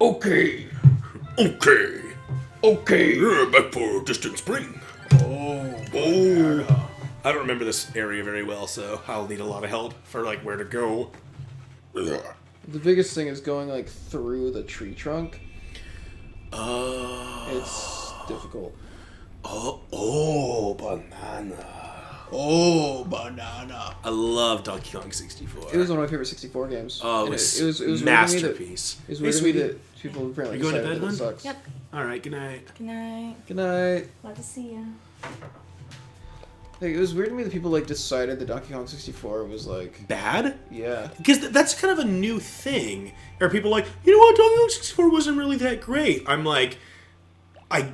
Okay. Okay. Okay. Yeah, back for Distant Spring. Oh. I don't remember this area very well, so I'll need a lot of help for, like, where to go. The biggest thing is going, like, through the tree trunk. It's difficult. Banana. Oh, banana. I love Donkey Kong 64. It was one of my favorite 64 games. Oh, And it was Weird masterpiece. to me that, it was weird to me that people apparently You going to decided bed, that it hon? sucks. Yep. All right, good night. Good night. Good night. Love to see ya. Like, it was weird to me that people, like, decided that Donkey Kong 64 was, like... Bad? Yeah. Because that's kind of a new thing. Where people are like, you know what, Donkey Kong 64 wasn't really that great. I'm like, I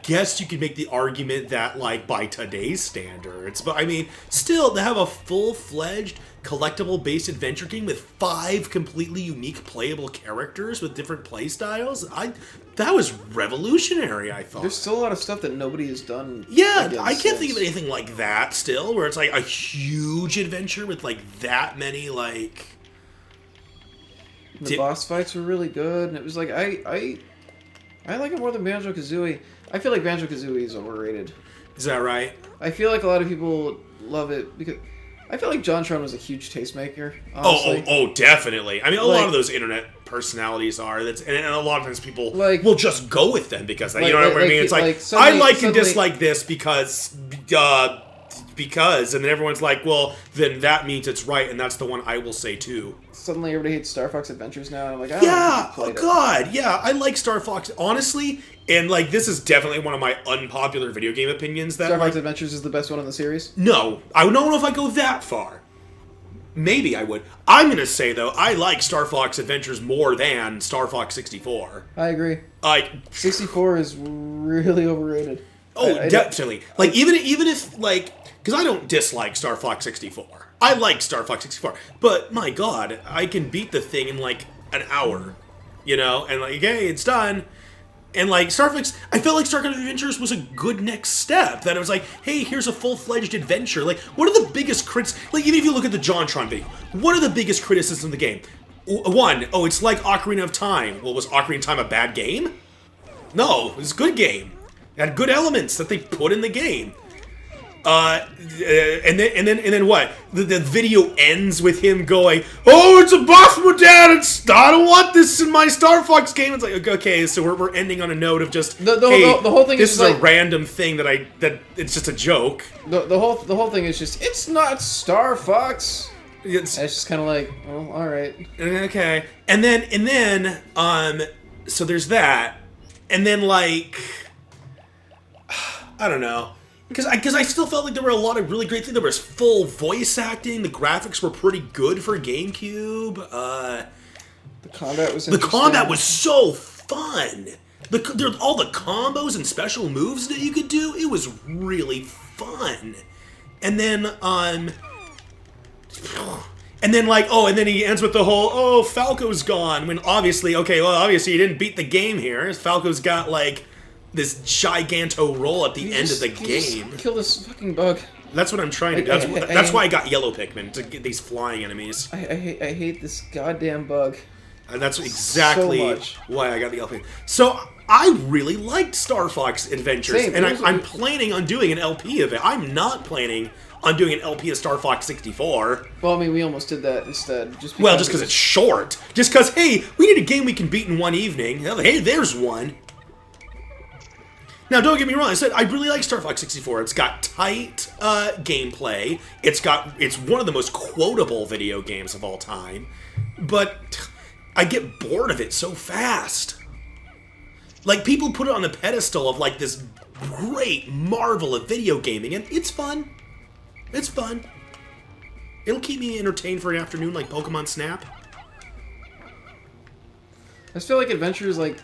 guess you could make the argument that, like, by today's standards. But, I mean, still, to have a full-fledged, collectible-based adventure game with 5 completely unique playable characters with different playstyles, that was revolutionary, I thought. There's still a lot of stuff that nobody has done. Yeah, I can't think of anything like that still, where it's, like, a huge adventure with, like, that many, like... The boss fights were really good, and it was like, I like it more than Banjo-Kazooie. I feel like Banjo-Kazooie is overrated. Is that right? I feel like a lot of people love it because... I feel like JonTron was a huge tastemaker, honestly. Oh, definitely. I mean, a Like- lot of those internet personalities are. And a lot of times people Like- will just go with them because, you Like- know what I like- mean? It's like, like I suddenly- like and suddenly- dislike this because, and then everyone's like, well, then that means it's right, and that's the one I will say too. Suddenly everybody hates Star Fox Adventures now, and I'm like, I don't Yeah, know if you played it. God, yeah, I like Star Fox, honestly, and, like, this is definitely one of my unpopular video game opinions that, Star Fox like, Adventures is the best one in the series? no, I don't know if I go that far. Maybe I would. I'm going to say, though, I like Star Fox Adventures more than Star Fox 64. I agree. Like, 64 is really overrated. I definitely. Like, even if, like, because I don't dislike Star Fox 64. I like Star Fox 64. But, my God, I can beat the thing in, like, an hour. You know? And, like, hey, it's done. And, like, Star Fox, I felt like Star Fox Adventures was a good next step. That it was like, hey, here's a full-fledged adventure. Like, what are the biggest critics... Like, even if you look at the JonTron video, what are the biggest criticisms of the game? One, it's like Ocarina of Time. Well, was Ocarina of Time a bad game? No, it was a good game. It had good elements that they put in the game. And then what? The video ends with him going, "Oh, it's a boss model. I don't want this in my Star Fox game." It's like, okay, so we're ending on a note of just The whole thing this is is a like, random thing that it's just a joke. the whole thing is just, it's not Star Fox. It's And it's just kind of like, well, all right. okay, and then so there's that, and then, like, I don't know. Because I still felt like there were a lot of really great things. There was full voice acting. The graphics were pretty good for GameCube. The combat was The interesting. combat was so fun. All the combos and special moves that you could do, it was really fun. And then, and then he ends with the whole, Falco's gone. When obviously you didn't beat the game here. Falco's got, like, this giganto roll at the end of the game. Just kill this fucking bug. That's what I'm trying to do. That's why I got yellow Pikmin, to get these flying enemies. I hate this goddamn bug. And that's exactly So much. why I got the LP. So I really liked Star Fox Adventures, Same. and I'm planning on doing an LP of it. I'm not planning on doing an LP of Star Fox 64. Well, I mean, we almost did that instead. Just Because it's short. Just because, hey, we need a game we can beat in one evening. Hey, there's one. Now, don't get me wrong. I said I really like Star Fox 64. It's got tight gameplay. It's one of the most quotable video games of all time. But I get bored of it so fast. Like, people put it on the pedestal of, like, this great marvel of video gaming, and it's fun. It's fun. It'll keep me entertained for an afternoon, like Pokemon Snap. I just feel like Adventures, like,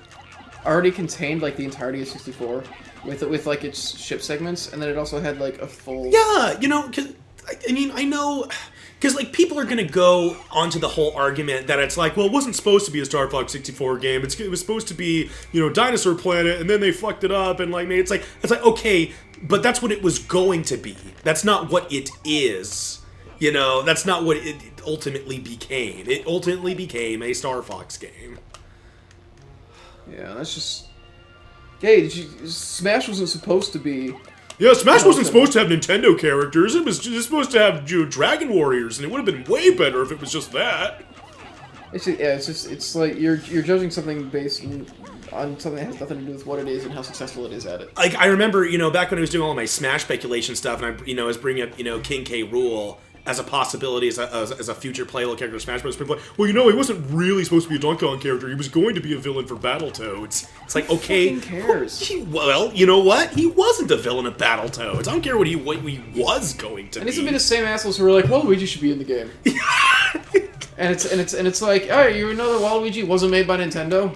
already contained, like, the entirety of 64 with like its ship segments, and then it also had, like, a full... Yeah, you know, cause, I mean, I know, because, like, people are going to go onto the whole argument that it's like, well, it wasn't supposed to be a Star Fox 64 game, it was supposed to be, you know, Dinosaur Planet, and then they fucked it up, and, like, it's like, okay, but that's what it was going to be. That's not what it is. You know, that's not what it ultimately became. It ultimately became a Star Fox game. Yeah, that's just... Hey, Smash wasn't supposed to be... Yeah, Smash wasn't supposed to have Nintendo characters. It was just supposed to have Dragon Warriors, and it would have been way better if it was just that. It's just, yeah, it's like you're judging something based on something that has nothing to do with what it is and how successful it is at it. Like, I remember, back when I was doing all my Smash speculation stuff, and I was bringing up, King K. Rool as a possibility as a future playable character of Smash Bros. People like, well, he wasn't really supposed to be a Donkey Kong character. He was going to be a villain for Battletoads. It's like, okay, who cares? Well, you know what? He wasn't a villain of Battletoads. I don't care what he was going to be. And these would be the same assholes who were like, Waluigi should be in the game. and it's like, oh, you know that Waluigi wasn't made by Nintendo?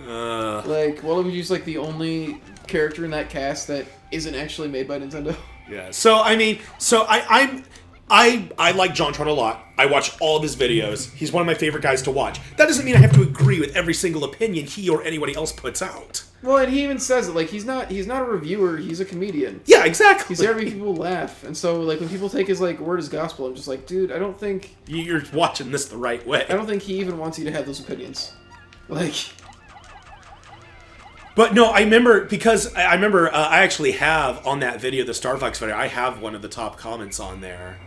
Like, Waluigi's like the only character in that cast that isn't actually made by Nintendo. Yeah. So I like JonTron a lot. I watch all of his videos. He's one of my favorite guys to watch. That doesn't mean I have to agree with every single opinion he or anybody else puts out. Well, and he even says it, like, he's not a reviewer, he's a comedian. Yeah, exactly. He's there to make people laugh. And so, like, when people take his, like, word as gospel, I'm just like, dude, I don't think... You're watching this the right way. I don't think he even wants you to have those opinions. Like... But no, I remember, because I I actually have, on that video, the Star Fox video, I have one of the top comments on there.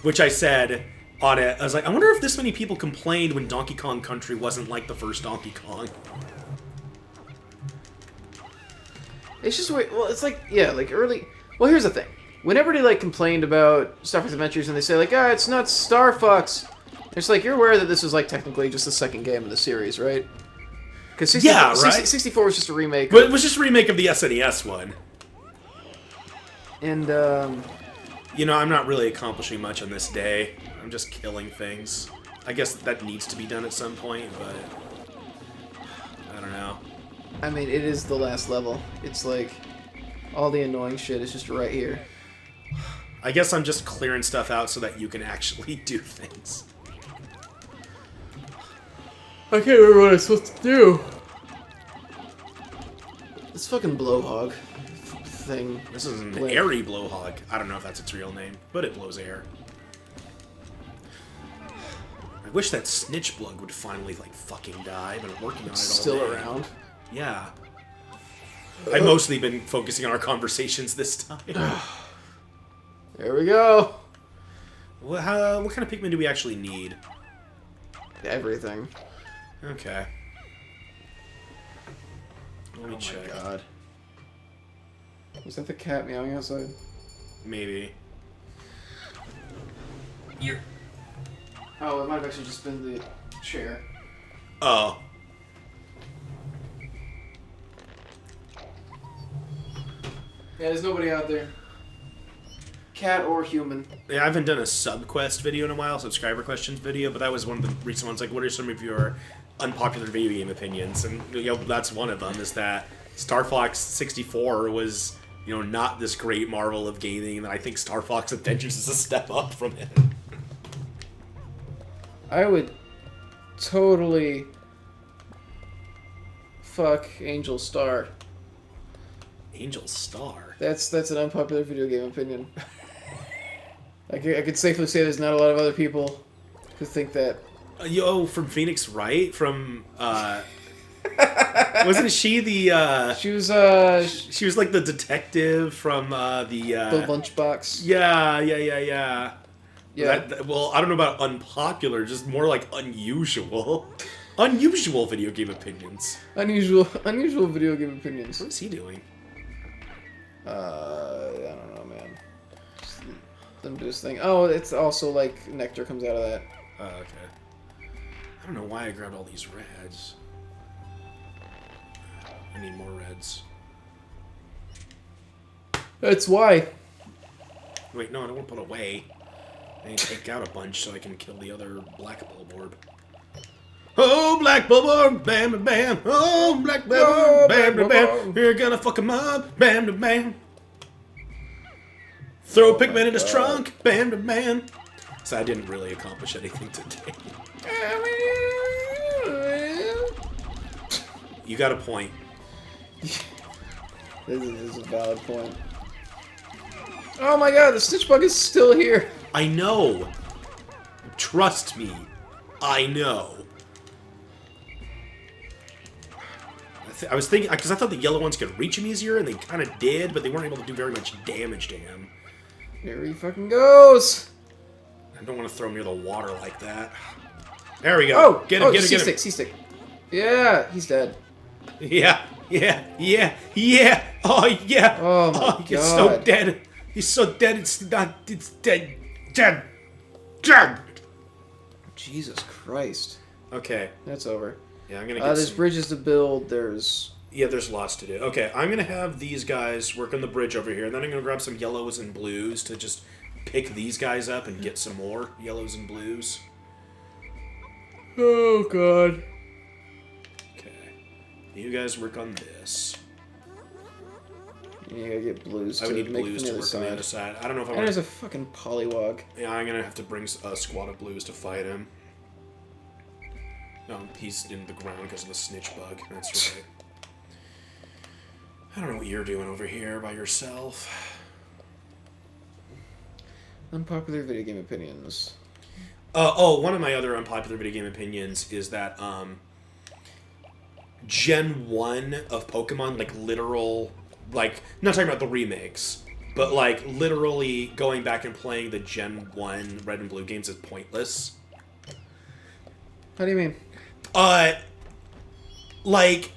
Which I said on it, I was like, I wonder if this many people complained when Donkey Kong Country wasn't like the first Donkey Kong. It's just weird. Well, it's like, yeah, like early... Well, here's the thing. Whenever they, like, complained about Star Fox Adventures and they say, like, it's not Star Fox, it's like, you're aware that this is, like, technically just the second game of the series, right? Because 64 was just a remake. But it was just a remake of the SNES one. And, I'm not really accomplishing much on this day. I'm just killing things. I guess that needs to be done at some point, but... I don't know. I mean, it is the last level. It's like, all the annoying shit is just right here. I guess I'm just clearing stuff out so that you can actually do things. I can't remember what I'm supposed to do. This fucking blowhog thing. This is an airy blowhog. I don't know if that's its real name, but it blows air. I wish that snitch bug would finally, like, fucking die. I've been working on it all day. Still around? Yeah. I've mostly been focusing on our conversations this time. There we go. What kind of Pikmin do we actually need? Everything. Okay. Let me check. Oh my god. Was that the cat meowing outside? Maybe. Oh, it might have actually just been the chair. Oh. Yeah, there's nobody out there. Cat or human. Yeah, I haven't done a sub-quest video in a while, subscriber questions video, but that was one of the recent ones. Like, what are some of your unpopular video game opinions? And, that's one of them, is that Star Fox 64 was, not this great marvel of gaming, and I think Star Fox Adventures is a step up from it. I would totally fuck Angel Star. Angel Star? That's an unpopular video game opinion. I could safely say there's not a lot of other people who think that. From Phoenix Wright? From, wasn't she the, She was like the detective from, the Lunchbox. Yeah. Yeah. Well, I don't know about unpopular, just more like unusual. Unusual video game opinions. Unusual video game opinions. What is he doing? I don't know, man. Just let him do his thing. Oh, it's also like nectar comes out of that. Oh, okay. I don't know why I grabbed all these reds. I need more reds. That's why. Wait, no, I don't want to put away. I need to take out a bunch so I can kill the other black bulborb. Oh, black bulborb, bam, bam, bam. Oh, black bulborb, bam, bam, bam. You're gonna fuck him up, bam, bam, bam. Throw Pikmin in his trunk, bam, bam, bam. So I didn't really accomplish anything today. You got a point. This is a valid point. Oh my god, the stitch bug is still here. I know. Trust me. I know. I was thinking, because I thought the yellow ones could reach him easier, and they kind of did, but they weren't able to do very much damage to him. Here he fucking goes! I don't want to throw him near the water like that. There we go. Oh! Get him, get him, get him. C-stick, C-stick. Yeah, he's dead. Yeah, yeah, yeah, yeah. Oh, yeah. Oh, my God. He's so dead. He's so dead, it's not, it's dead. Dead. Dead. Jesus Christ. Okay. That's over. Yeah, I'm gonna get there's bridges to build, there's... Yeah, there's lots to do. Okay, I'm gonna have these guys work on the bridge over here, and then I'm gonna grab some yellows and blues to just pick these guys up and get some more yellows and blues. Oh, God. Okay. You guys work on this. You gotta get blues I would need make blues it to from work on the other side. I don't know if I And want there's to... a fucking pollywog. Yeah, I'm gonna have to bring a squad of blues to fight him. No, he's in the ground because of the snitch bug. That's right. I don't know what you're doing over here by yourself. Unpopular video game opinions. One of my other unpopular video game opinions is that Gen 1 of Pokemon, like literal, like, not talking about the remakes, but like literally going back and playing the Gen 1 Red and Blue games is pointless. How do you mean? Like,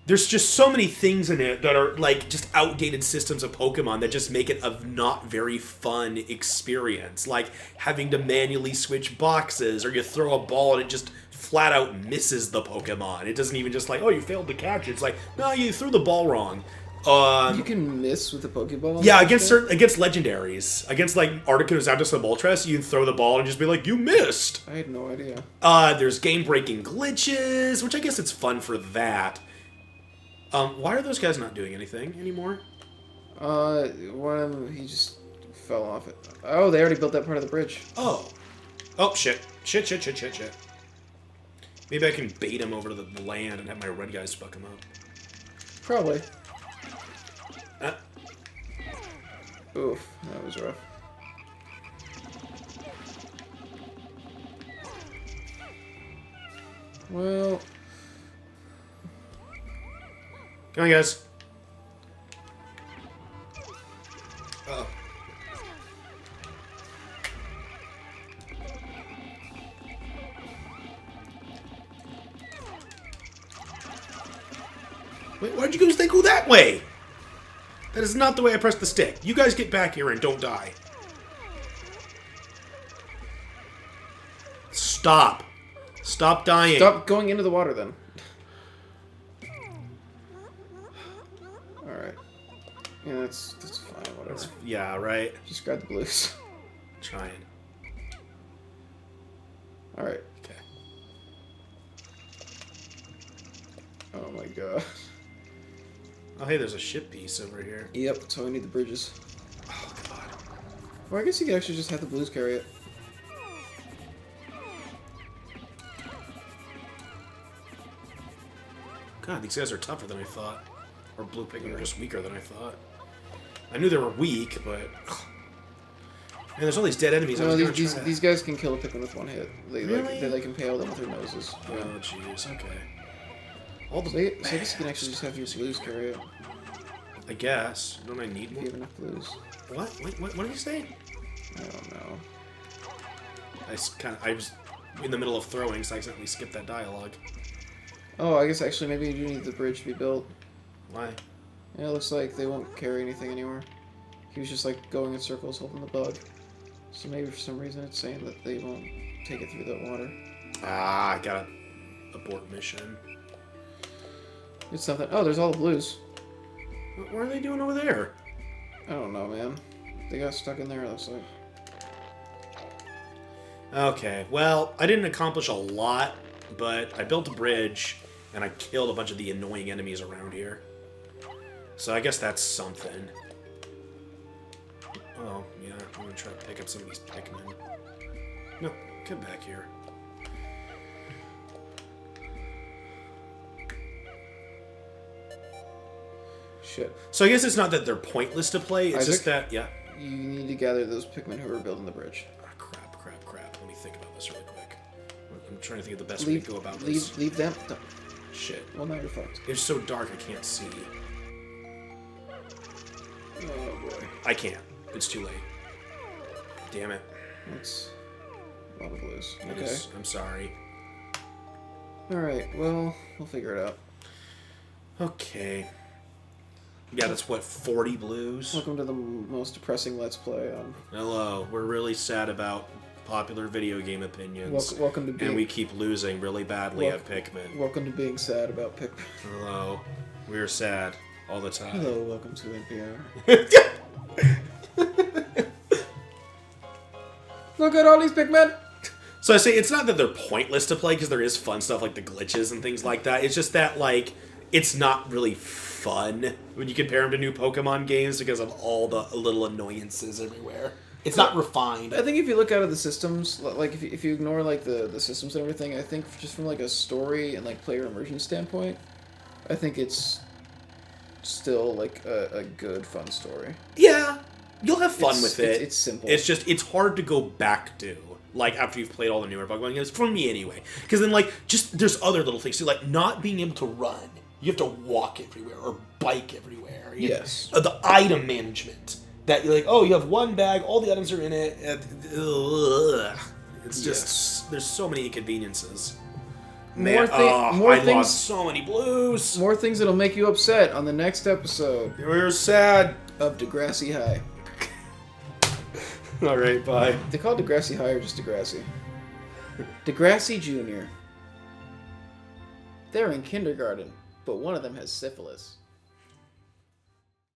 there's just so many things in it that are like just outdated systems of Pokemon that just make it a not very fun experience. Like having to manually switch boxes, or you throw a ball and it just flat out misses the Pokemon. It doesn't even just like, oh, you failed to catch it. It's like, no, you threw the ball wrong. You can miss with the Pokeball? Yeah, against legendaries. Against like Articuno, Zapdos, and Moltres, you can throw the ball and just be like, you missed! I had no idea. There's game-breaking glitches, which I guess it's fun for that. Why are those guys not doing anything anymore? One of them, he just fell off it. Oh, they already built that part of the bridge. Oh. Oh, shit. Shit. Maybe I can bait him over to the land and have my red guys fuck him up. Probably. Oof, that was rough. Well... Come on, guys. Uh-oh. Wait, why'd you guys go that way? That is not the way I press the stick. You guys get back here and don't die. Stop. Stop dying. Stop going into the water, then. Alright. Yeah, that's fine, whatever. Yeah, right? Just grab the blues. Trying. Alright. Okay. Oh my god. Oh, hey, there's a ship piece over here. Yep, so we need the bridges. Oh, God. Well, I guess you could actually just have the blues carry it. God, these guys are tougher than I thought. Or blue Pikmin are just weaker than I thought. I knew they were weak, but... And there's all these dead enemies. No, these guys can kill a Pikmin with one hit. They Really? like impale them with their noses. Yeah. Oh, jeez, okay. All the... So I guess you can actually just have your blues carry it. I guess. Don't I need If more? you have enough blues. What? Wait, what did you say? I don't know. I was in the middle of throwing, so I accidentally skipped that dialogue. Oh, I guess actually maybe you do need the bridge to be built. Why? Yeah, it looks like they won't carry anything anymore. He was just like going in circles holding the bug. So maybe for some reason it's saying that they won't take it through the water. Ah, I gotta abort mission. It's something. Oh, there's all the blues. What are they doing over there? I don't know, man. They got stuck in there, it looks like. Okay, well, I didn't accomplish a lot, but I built a bridge, and I killed a bunch of the annoying enemies around here. So I guess that's something. Oh, yeah, I'm gonna try to pick up some of these Pikmin. No, get back here. Shit. So I guess it's not that they're pointless to play, it's Isaac? just that, yeah. You need to gather those Pikmin who are building the bridge. Ah, crap. Let me think about this really quick. I'm trying to think of the best way to go about this. Leave them. Shit. Well, now you're fucked. It's so dark I can't see. Oh boy. I can't. It's too late. Damn it. That's a lot of blues. It Okay. is. I'm sorry. Alright, well, we'll figure it out. Okay. Yeah, that's what, 40 blues? Welcome to the most depressing Let's Play on... Hello. We're really sad about popular video game opinions. Welcome to being... And we keep losing really badly at Pikmin. Welcome to being sad about Pikmin. Hello. We're sad all the time. Hello, welcome to NPR. Look at all these Pikmin! So I say it's not that they're pointless to play, because there is fun stuff like the glitches and things like that. It's just that, like, it's not really fun when you compare them to new Pokemon games because of all the little annoyances everywhere. It's not refined. I think if you look out of the systems, like if you ignore like the systems and everything, I think just from like a story and like player immersion standpoint, I think it's still like a good fun story. Yeah, you'll have fun with it. It's simple. It's just it's hard to go back to. Like, after you've played all the newer Pokemon games, for me anyway. Because then, like, just, there's other little things too, like, not being able to run. You have to walk everywhere, or bike everywhere. Yes. The item management. That you're like, oh, you have one bag, all the items are in it. It's just, there's so many inconveniences. Man, I lost so many blues. More things that'll make you upset on the next episode. We're sad. Of Degrassi High. Alright, bye. They call it Degrassi High or just Degrassi? Degrassi Jr. They're in kindergarten, but one of them has syphilis.